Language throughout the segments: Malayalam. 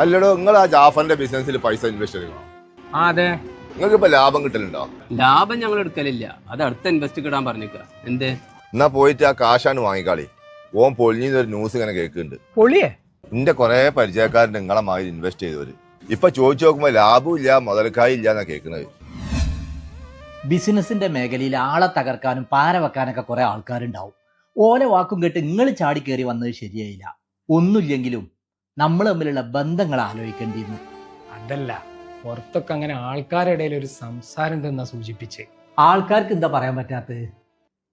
അല്ലടോ നിങ്ങൾ ആ ജാഫറിന്റെ ബിസിനസ്സിൽ പൈസ ഇൻവെസ്റ്റ് ചെയ്യണോ? അതെ. നിങ്ങൾക്ക് ഇപ്പൊ ലാഭം കിട്ടലുണ്ടോ? ലാഭം ഞങ്ങൾ എടുക്കലില്ല, അത് അടുത്ത ഇൻവെസ്റ്റ് ഇടാൻ പറഞ്ഞിക്ക. എന്തേ? എന്നാ പോയിട്ട് ആ കാശാണ് വാങ്ങിക്കാളി. ഓൻ പൊളിഞ്ഞൊരു ന്യൂസ് ഇങ്ങനെ കേൾക്കുന്നുണ്ട്. പൊളിയേ? എന്റെ കുറെ പരിചയക്കാരൻ നിങ്ങളെ മാതിരി ഇൻവെസ്റ്റ് ചെയ്തവര് ഇപ്പൊ ചോദിച്ചു നോക്കുമ്പോ ലാഭവും ഇല്ല മുതൽക്കായി ഇല്ല എന്നാ കേൾക്കുന്നത്. ബിസിനസിന്റെ മേഖലയിൽ ആളെ തകർക്കാനും പാര വെക്കാനൊക്കെ കുറെ ആൾക്കാരുണ്ടാവും. ഓലെ വാക്കും കേട്ട് നിങ്ങൾ ചാടി കയറി വന്നത് ശരിയായില്ല. ഒന്നുമില്ലെങ്കിലും നമ്മൾ തമ്മിലുള്ള ബന്ധങ്ങൾ ആലോചിക്കേണ്ടിയിരുന്നു. അതല്ല, പുറത്തൊക്കെ അങ്ങനെ ആൾക്കാരുടെ ഇടയിൽ ഒരു സംസാരം ഉണ്ടെന്നാ സൂചിപ്പിച്ചേ. ആൾക്കാർക്ക് എന്താ പറയാൻ പറ്റാത്തത്?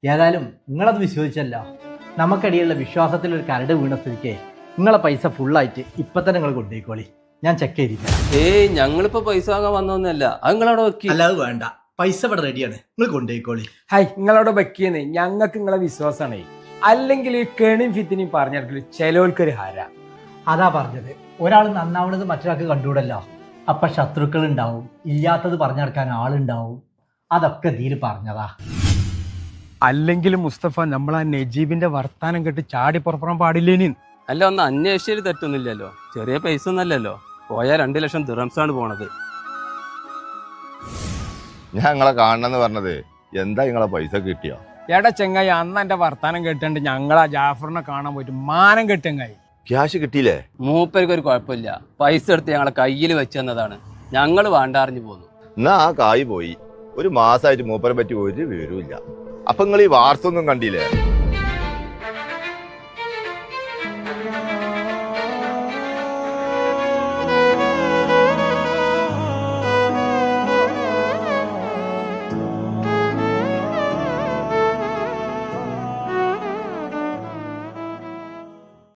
ഏതായാലും നിങ്ങളത് വിശ്വസിച്ചല്ലോ. നമുക്കടിയുള്ള വിശ്വാസത്തിൽ ഒരു കരട് വീണ സ്ഥിതിക്ക് നിങ്ങളെ പൈസ ഫുള്ളായിട്ട് ഇപ്പൊ തന്നെ നിങ്ങൾ കൊണ്ടുപോയിക്കോളി. ഞാൻ ചെക്ക് ചെയ്തിരിക്കാം. ഏയ് ഞങ്ങളിപ്പോ പൈസ വാങ്ങാൻ വന്നൊന്നല്ല, അത് നിങ്ങളവിടെ വെക്കി. അല്ലാതെ വേണ്ട, പൈസ ഇവിടെ റെഡിയാണ്, നിങ്ങൾ കൊണ്ടുപോയിക്കോളി. ഹായ്, നിങ്ങളവിടെ വെക്കിയെന്ന് ഞങ്ങൾക്ക് നിങ്ങളെ വിശ്വാസമാണ്. അല്ലെങ്കിൽ ഈ കെണിയും ഫിത്തിനെയും പറഞ്ഞിട്ട് ചിലവൽക്കൊരു ഹര. അതാ പറഞ്ഞത്, ഒരാൾ നന്നാവണത് മറ്റൊരാൾക്ക് കണ്ടുകൂടല്ലോ. അപ്പൊ ശത്രുക്കൾ ഉണ്ടാവും, ഇല്ലാത്തത് പറഞ്ഞെടുക്കാൻ ആളുണ്ടാവും. അതൊക്കെ ഇതിൽ പറഞ്ഞതാ. അല്ലെങ്കിൽ മുസ്തഫ, നമ്മൾ ആ നജീബിന്റെ വർത്താനം കേട്ട് ചാടി പുറപ്പെടാൻ പാടില്ലേനി. അല്ല, ഒന്ന് അന്വേഷിച്ചതിൽ തെറ്റൊന്നുമില്ലല്ലോ. ചെറിയ പൈസ ഒന്നല്ലല്ലോ, പോയാൽ 2 ലക്ഷം ദിർഹംസാണ് പോണത്. ഞാൻ നിങ്ങളെ കാണണമെന്ന് പറഞ്ഞത് എന്താ നിങ്ങളെ പൈസ കിട്ടിയോ? എടാ ചെങ്ങായി, അന്ന് എന്റെ വർത്താനം കേട്ടിട്ട് ഞങ്ങളാ ജാഫറിനെ കാണാൻ പോയിട്ട് മാനം കെട്ടങ്ങായി. ക്യാഷ് കിട്ടിയില്ലേ? മൂപ്പർക്ക് ഒരു കുഴപ്പമില്ല, പൈസ എടുത്ത് ഞങ്ങളെ കയ്യിൽ വെച്ച് തന്നതാണ്. ഞങ്ങൾ വേണ്ടാറിഞ്ഞു പോന്നു. എന്നാ ആ കായ് പോയി. ഒരു മാസമായിട്ട് മൂപ്പരെ പറ്റി ഒരു വിവരവും ഇല്ല. അപ്പൊ നിങ്ങൾ ഈ വാർത്ത ഒന്നും കണ്ടില്ലേ?